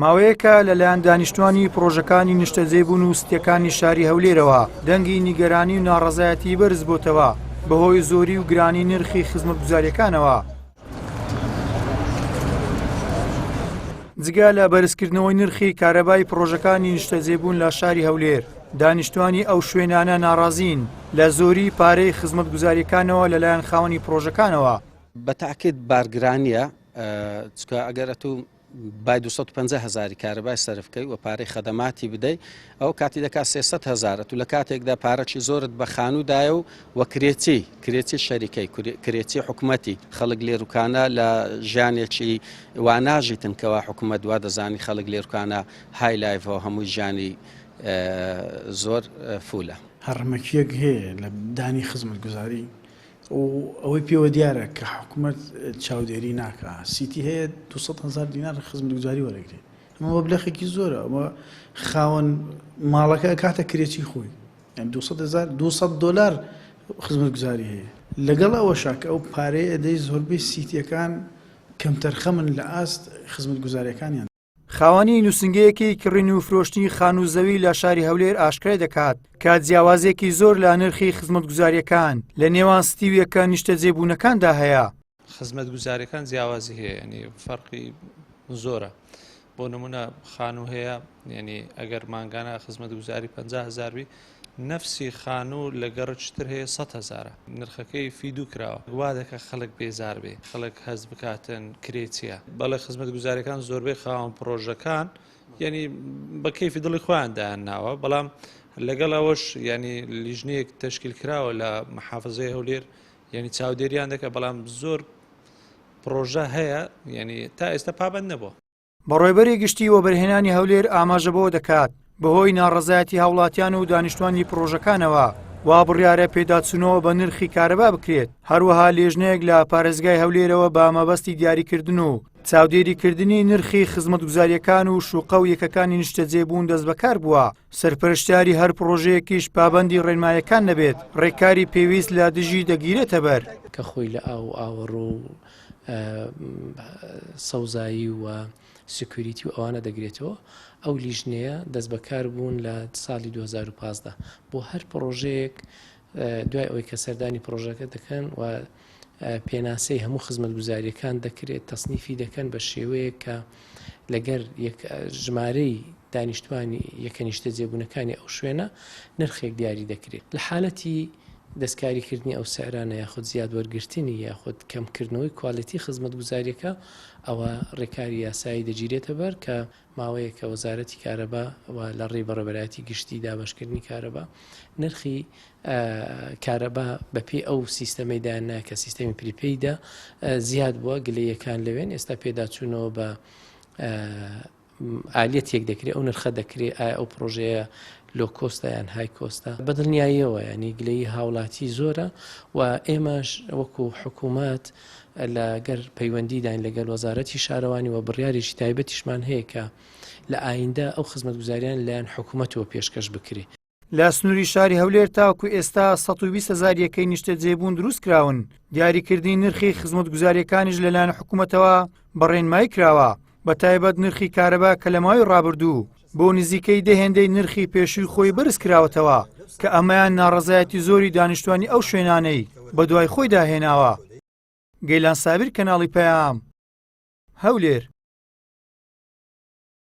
ماوەیەکە لەلایەن دانیشتوانی پرۆژەکانی نیشتەجێبوون و ستیەکانی شاری هەولێرەوە دەنگی نیگەرانی و ناڕەزایەتی بەرز بۆتەوە بەهۆی زۆری و گرانی نرخی خزمەتگوزاریەکانەوە. جگا لە بەرزکردنەوەی نرخی کارەبای پرۆژەکانی نیشتەجێبوون لە شاری هەولێر، دانیشتوانی ئەو شوێنانە ناڕازین لە زۆری پارەی خزمەتگوزاریەکانەوە لەلایەن خاوەنی پرۆژەکانەوە. بەتاکید بارگرانیە، چکە ئەگەر تو بای 250,000 کارەبای سەرفکەی و پارەی خەدەماتی بدەیت ئەو کاتی دەکات 300,000 تو لە کاتێکدا پارەی زۆرت بە خانوودایە و کرێتی شەریکەی کرێتی حکوومەتی خەڵک لێروکانە لە ژیانێکی واناژیتن کەوا حکوومەت دوا دەزانی خەڵک لێروکانە های لایڤەوە هەمووی ژیانی زۆر فولە. هەڕمەکیەک هەیە لە دانی خزمەتگوزاری و ئەوەی پێوە دیارە کە حکوومەت چاودێری ناکە. سیتی هەیە 200,000 دینار خزمەتگوزاری وەرەگرێت. ئەمە مەبلەغێکی زۆرە. ئەمە خاوەن ماڵەکە کاتە کرێتی خۆی، یعنی 200 دلار خزمەتگوزاری هەیە. لەگەڵ ئەوەشا کە ئەو پارەیە ئەدەی زۆربەی سیتیەکان کەمتەرخەمن لە ئاست خزمەتگوزاریەکانیان. خاوەنی نووسنگەیەکی کڕین و فرۆشتنی خانووزەوی لە شاری هەولێر ئاشکرای دەکات کە جیاوازێکی زۆر لە نرخی خزمەتگوزاریەکان لە نێوان ستیویەکە نیشتەجێبوونەکاندا هەیە. خزمەتگوزاریەکان جیاوازی هەیە، ینی فەرقی زۆرە. بۆ نمونە خانوو هەیە، ینی ئەگەر مانگانە خزمەتگوزاری 50,000 بی نفسی خانوو لەگەڕچتر هەیە 100,000 نرخەکەی فیدو کراوە. وا دەکە خەڵک بێزار بێ، خەڵک هەز بکاتن کرێتیە. بەڵێ خزمەتگوزاریەکان زۆربەی خاوەن پرۆژەکان ینی بە کەیفی دڵی خۆیان دایانناوە، بەڵام لەگەڵ ئەوەش ینی لیژنەیەک تەشکیل کراوە لە محافزەی هەولێر، ینی چاودێریان دەکە، بەڵام زۆر پرۆژە هەیە ینی تا ئێستا پابەند نەبووە. بەڕێوەبەری گشتی وەبەرهێنانی هەولێر ئاماژەبەوە دەکات بەهۆی ناڕەزایەتی هاوڵاتیان و دانیشتوانی پرۆژەکانەوە وا بڕیارە پێداچوونەوە بە نرخی کارەبا بکرێت. هەروەها لێژنەیەک لە پارێزگای هەولێرەوە بە مەبەستی دیاریکردن و چاودێریکردنی نرخی خزمەتگوزاریەکان و شوقە و یەکەکانی نیشتەجێبوون دەست بەکار بووە. سەرپەرشتیاری هەر پرۆژەیەکیش پابەندی ڕێنمایەکان نەبێت، ڕێکاری پێویست لە دژی دەگیرێتە بەر. کە خۆی لە ئاوەڕ و سەوزایی و سکوریتی و ئەوانە دەگرێتەوە. ئەو لیژنەیە دەست بەکار بوون لە ساڵی 2015 بۆ هەر پرۆژەیەک دوای ئەوەی کە سەردانی پرۆژەکە دەکەن و پێناسەی هەموو خزمەتگوزاریەکان دەکرێت، تەصنیفی دەکەن بە شێوەیە کە لەگەر ژمارەی دانیشتوانی یەکە نیشتەجێبوونەکانی ئەو شوێنە نرخێک دیاری دەکرێت. لە حالەتی دەستکاریکردنی ئەو سەرانە یاخود زیاد وەرگرتنی یاخود کەمکردنەوەی کوالیتی خزمەتگوزاریەکە ئەوە ڕێکاری یاسایی دەگیرێتە بەر کە ماوەیەکە وەزارەتی کارەبا و لە ڕێی بەڕێبەرایەتی گشتی دابەشکردنی کارەبا نرخی کارەبا بەپێی ئەو سیستەمەی دایاننا کە سیستەمی پریپەیدا زیاد بووە گلەیەکان لەوێن. ئێستا پێداچوونەوە بە ئالەتێک دەکرێت، ئەو نرخە دەکرێت ئایا ئەو پرۆژەیە لۆ کۆستە یان های کۆستە. بەدڵنیاییەوە ینی گلەی هاوڵاتی زۆرە و ئێمەش وەکو حکوومەت لەگەر پەیوەندیداین لەگەڵ وەزارەتی شارەوانی و بڕیارێکی تایبەتیشمان هەیە کە لە ئایندا ئەو خزمەتگوزاریان لایەن حکوومەتەوە پێشکەش بکرێت. لە سنووری شاری هەولێر تاوەکو ئێستا 120,000 یەکەی نیشتەجێبوون دروست کراون. دیاریکردنی نرخی خزمەتگوزاریەکانیش لەلایەن حکوومەتەوە بەڕێنمایی کراوە، بە تایبەت نرخی کارەبا کە لە ماوەی ڕابردوو بۆ نزیکەی دەهێندەی نرخی پێشووی خۆی بەرز کراوەتەوە کە ئەمەیان ناڕەزایەتی زۆری دانیشتوانی ئەو شوێنانەی بە دوای خۆی داهێناوە. گەیلان سابیر، کەناڵی پەیام، هەولێر.